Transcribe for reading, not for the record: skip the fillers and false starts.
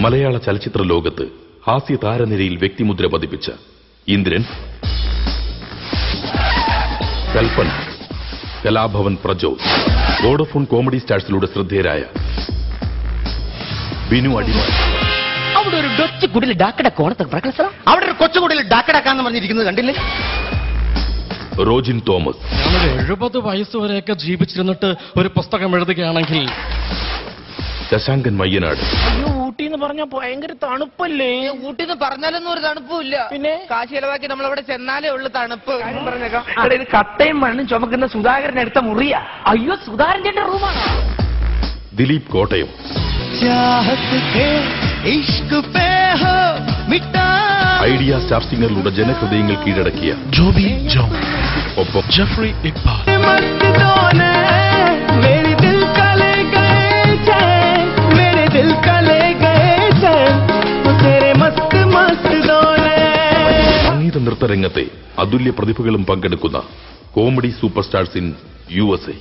മലയാള ചലച്ചിത്ര ലോകത്ത് ഹാസ്യ താരനിരയിൽ വ്യക്തിമുദ്ര പതിപ്പിച്ച ഇന്ദ്രൻ, കൽപ്പന, കലാഭവൻ പ്രജോസ്, വോഡഫോൺ കോമഡി സ്റ്റാർസിലൂടെ ശ്രദ്ധേയരായ ബിനു അടിമാലി. അവിടെ ഒരു കൊച്ചുകുടിൽ ഡാക്കട കോണത്ത് പ്രകടനം, അവിടെ ഒരു കൊച്ചുകുടിൽ ഡാക്കടക്കാന്ന് പറഞ്ഞിരിക്കുന്നത് കണ്ടില്ലേ? റോജിൻ തോമസ്. ഞാനൊരു 70 വയസ്സ് വരെയൊക്കെ ജീവിച്ചിരുന്നിട്ട് ഒരു പുസ്തകം എഴുതുകയാണെങ്കിൽ. ശശാങ്കൻ മയ്യനാട്. അയ്യോ, ഊട്ടി എന്ന് പറഞ്ഞാൽ ഭയങ്കര തണുപ്പല്ലേ? ഊട്ടി എന്ന് പറഞ്ഞാലൊന്നും ഒരു തണുപ്പില്ല. പിന്നെ കാശ് ചെലവാക്കി നമ്മളവിടെ ചെന്നാലേ ഉള്ളു തണുപ്പ്. പറഞ്ഞേക്കാം, ഇത് കട്ടയും മണ്ണും ചുമക്കുന്ന സുധാകരൻ എടുത്ത മുറിയാ. അയ്യോ, സുധാകരന്റെ റൂമാണ്. ദിലീപ് കോട്ടയം. ഐഡിയ സ്റ്റാർ സിംഗറിലൂടെ ജനഹൃദയങ്ങൾ കീഴടക്കിയ ജോബി ജോൺ, ഒപ്പം ജെഫ്രി ഇക്ബാൽ. സംഗീത നൃത്തരംഗത്തെ അതുല്യ പ്രതിഭകളും പങ്കെടുക്കുന്ന comedy super stars in USA.